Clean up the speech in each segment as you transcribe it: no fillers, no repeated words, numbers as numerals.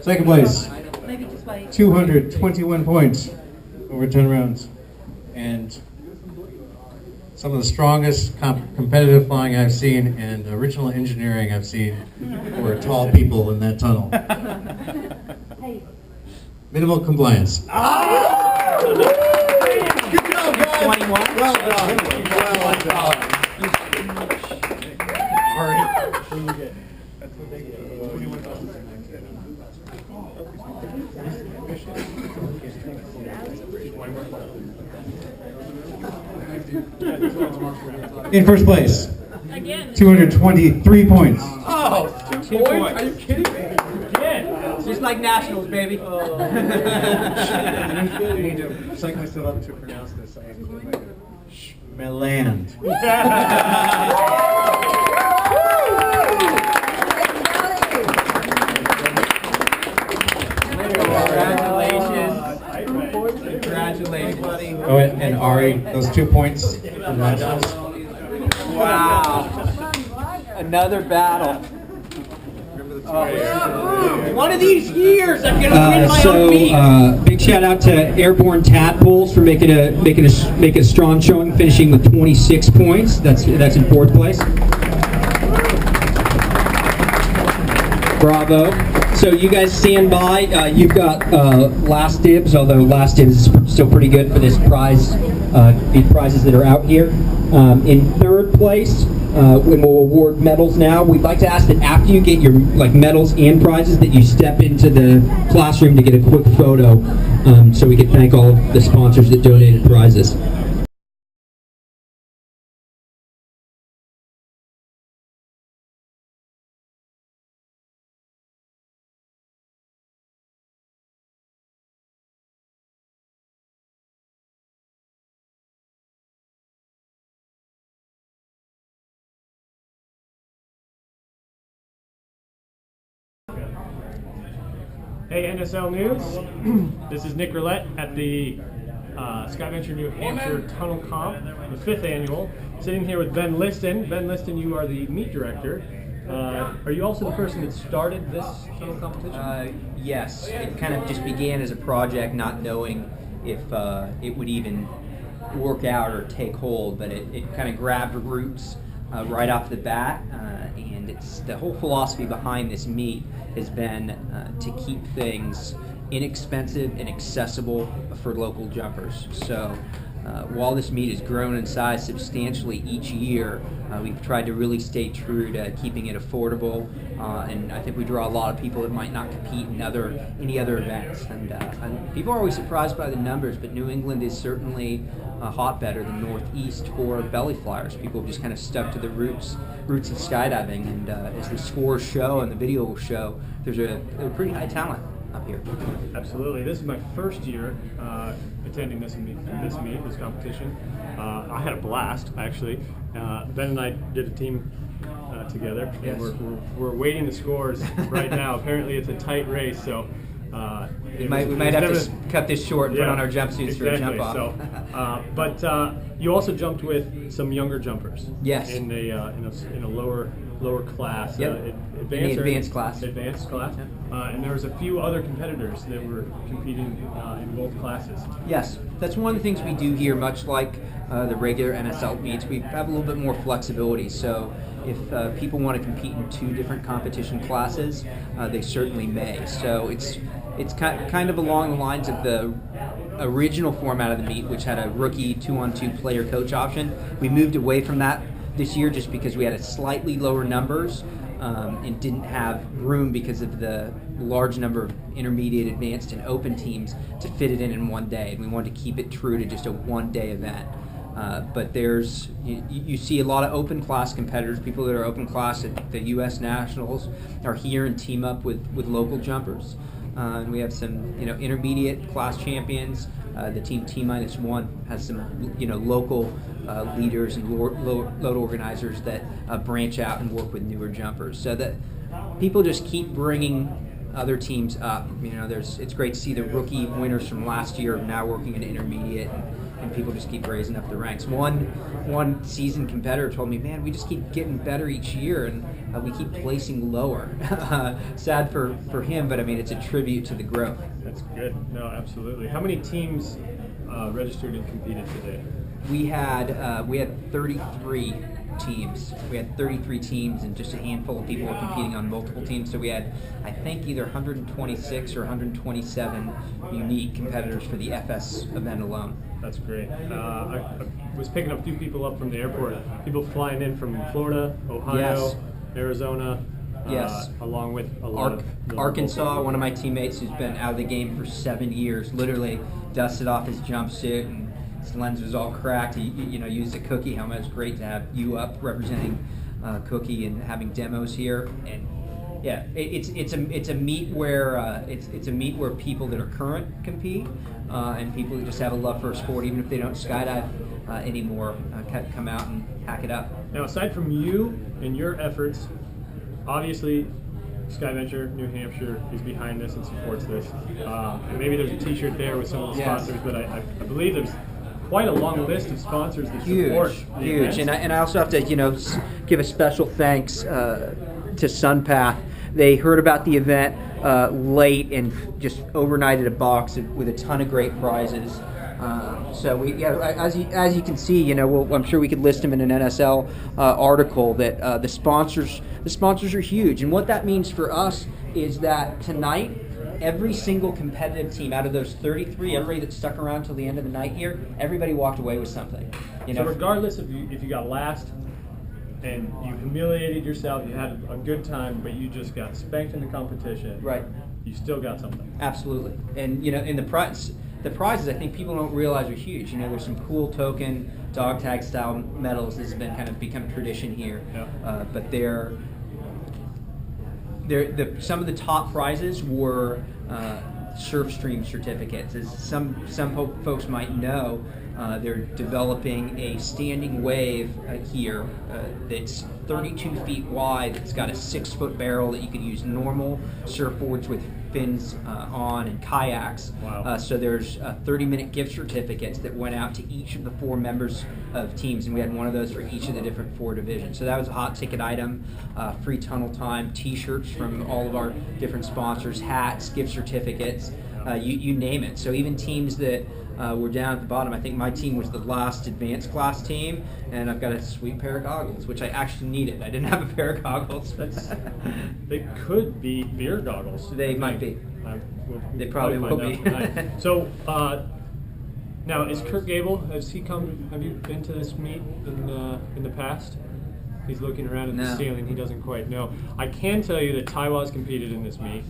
Second place, 221 points over 10 rounds. And some of the strongest competitive flying I've seen and original engineering I've seen for tall people in that tunnel. Minimal compliance. Good job, guys. 21. Well done. Well done. All right. What do you get? That's what they get. 21,000. In first place, Again. 223 points. Oh, 2 points. Are you kidding me? Again. Just like nationals, baby. I need to psych myself up to pronounce this. Meland. Congratulations. Oh, and Ari, those 2 points for nationals. Wow. Another battle. One of these years, I'm gonna win my own meet. Big shout out to Airborne Tadpoles for making a strong showing, finishing with 26 points. That's in fourth place. Bravo. So you guys stand by. You've got last dibs, although last dibs is still pretty good for this prize. These prizes that are out here. In third place, and we'll award medals now. We'd like to ask that after you get your medals and prizes, that you step into the classroom to get a quick photo, so we can thank all of the sponsors that donated prizes. Hey NSL News, this is Nick Roulette at the SkyVenture New Hampshire Tunnel Comp, the 5th annual. Sitting here with Ben Liston. Ben Liston, you are the meet director. Are you also the person that started this tunnel competition? Yes, it kind of just began as a project, not knowing if it would even work out or take hold, but it kind of grabbed roots right off the bat, and it's the whole philosophy behind this meet has been to keep things inexpensive and accessible for local jumpers. So while this meet has grown in size substantially each year, we've tried to really stay true to keeping it affordable, and I think we draw a lot of people that might not compete in any other events. And people are always surprised by the numbers, but New England is certainly a hotbed, or the Northeast, for belly flyers. People have just kind of stuck to the roots of skydiving, and as the scores show and the video will show, there's a pretty high talent up here. Absolutely. This is my first year attending this competition. I had a blast, actually. Ben and I did a team together. Yes. And we're waiting the scores right now. Apparently it's a tight race, so we might have to cut this short and put on our jumpsuits for a jump off. So, but you also jumped with some younger jumpers. Yes. In a lower class. Yep. Advanced class. Advanced class. Yep. And there was a few other competitors that were competing in both classes. Yes, that's one of the things we do here, much like the regular NSL meets. We have a little bit more flexibility. So if people want to compete in 2 different competition classes, they certainly may. So it's kind of along the lines of the original format of the meet, which had a rookie 2-on-2 player coach option. We moved away from that this year just because we had a slightly lower numbers and didn't have room because of the large number of intermediate, advanced, and open teams to fit it in one day. And we wanted to keep it true to just a one-day event. But you see a lot of open class competitors. People that are open class at the U.S. Nationals are here and team up with local jumpers. And we have some intermediate class champions. The team T-1 has some local leaders and load organizers that branch out and work with newer jumpers. So that people just keep bringing other teams up. It's great to see the rookie winners from last year now working in intermediate, and and people just keep raising up the ranks. One seasoned competitor told me, "Man, we just keep getting better each year, and we keep placing lower." Sad for him, but I mean, it's a tribute to the growth. That's good. No, absolutely. How many teams registered and competed today? We had 33 teams. We had 33 teams, and just a handful of people were competing on multiple teams. So we had, I think, either 126 or 127 unique competitors for the FS event alone. That's great. I was picking a few people up from the airport. People flying in from Florida, Ohio, Yes. Arizona. Yes. Along with a lot of the Arkansas, one of my teammates who's been out of the game for 7 years, literally dusted off his jumpsuit and his lens was all cracked. He used a Cookie helmet. It's great to have you up representing Cookie and having demos here. And yeah, it's a meet where it's a meet where people that are current compete and people who just have a love for a sport, even if they don't skydive anymore, come out and hack it up. Now, aside from you and your efforts, obviously, SkyVenture New Hampshire is behind this and supports this. And maybe there's a T-shirt there with some of the sponsors, but I believe there's quite a long list of sponsors that support the huge. event. And I also have to give a special thanks to Sunpath. They heard about the event late and just overnighted a box with a ton of great prizes. So as you can see, I'm sure we could list them in an NSL article that the sponsors are huge, and what that means for us is that tonight, every single competitive team out of those 33, everybody that stuck around till the end of the night here, everybody walked away with something. So regardless if you got last and you humiliated yourself, you had a good time, but you just got spanked in the competition, right? You still got something. Absolutely, and in the prizes, I think people don't realize are huge. There's some cool token dog tag style medals that's been kind of become tradition here. Yeah. But some of the top prizes were Surfstream certificates. As some folks might know, they're developing a standing wave here that's 32 feet wide. It's got a 6-foot barrel that you could use normal surfboards with fins on and kayaks. Wow. So there's 30-minute gift certificates that went out to each of the 4 members of teams, and we had one of those for each of the different 4 divisions. So that was a hot ticket item. Free tunnel time, T-shirts from all of our different sponsors, hats, gift certificates, you name it. So even teams that were down at the bottom. I think my team was the last advanced class team, and I've got a sweet pair of goggles, which I actually needed. I didn't have a pair of goggles. They could be beer goggles. They might be. They probably will be. So now, is Kurt Gable? Have you been to this meet in the past? He's looking around at the ceiling. He doesn't quite know. I can tell you that Taiwan's competed in this meet,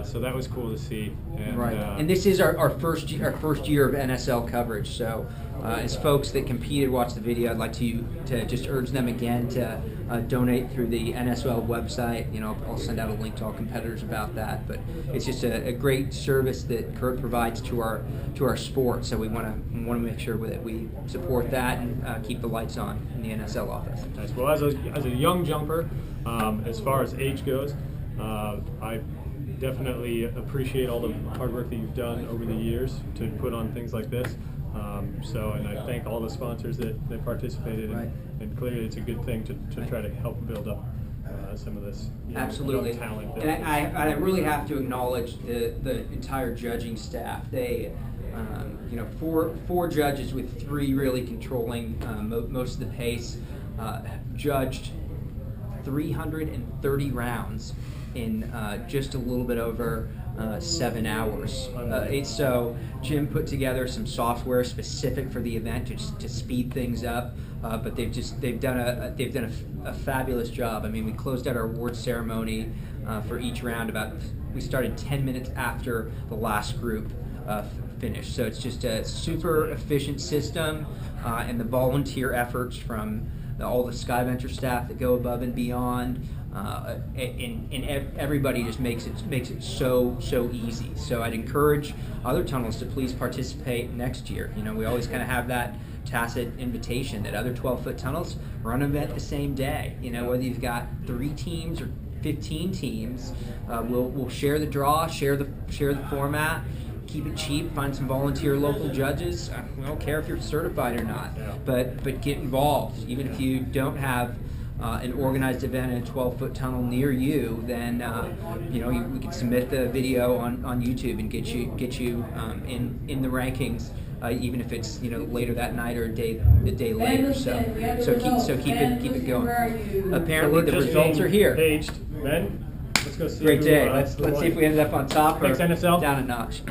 so that was cool to see. And, right. And this is our first year of NSL coverage. So, as folks that competed watch the video, I'd like to just urge them again to donate through the NSL website. I'll send out a link to all competitors about that. But it's just a great service that Kurt provides to our sport. So we want to make sure that we support that and keep the lights on in the NSL office. Nice. Well, as a young jumper, as far as age goes, I definitely appreciate all the hard work that you've done over the years to put on things like this. And I thank all the sponsors that participated, right. and clearly it's a good thing to try to help build up some of this absolutely young talent. And I really have to acknowledge the entire judging staff. They, four judges with 3 really controlling most of the pace, judged 330 rounds in just a little bit over 7 hours. So Jim put together some software specific for the event to speed things up, but they've done a fabulous job. I mean, we closed out our award ceremony for each round we started 10 minutes after the last group finished. So it's just a super efficient system, and the volunteer efforts from all the SkyVenture staff that go above and beyond, and everybody just makes it so easy. So I'd encourage other tunnels to please participate next year. We always kind of have that tacit invitation that other 12-foot tunnels run an event the same day. Whether you've got 3 teams or 15 teams, we'll share the draw, share the format. keep it cheap. Find some volunteer local judges. We don't care if you're certified or not, but get involved. Even if you don't have an organized event in a 12-foot tunnel near you, then we can submit the video on YouTube and get you in the rankings, even if it's later that night or a day later. So keep it going. Apparently the results are here. Paged. Ben, let's go see. Great who, day. who Let's won. see if we ended up on top or Thanks, NSL. down a notch.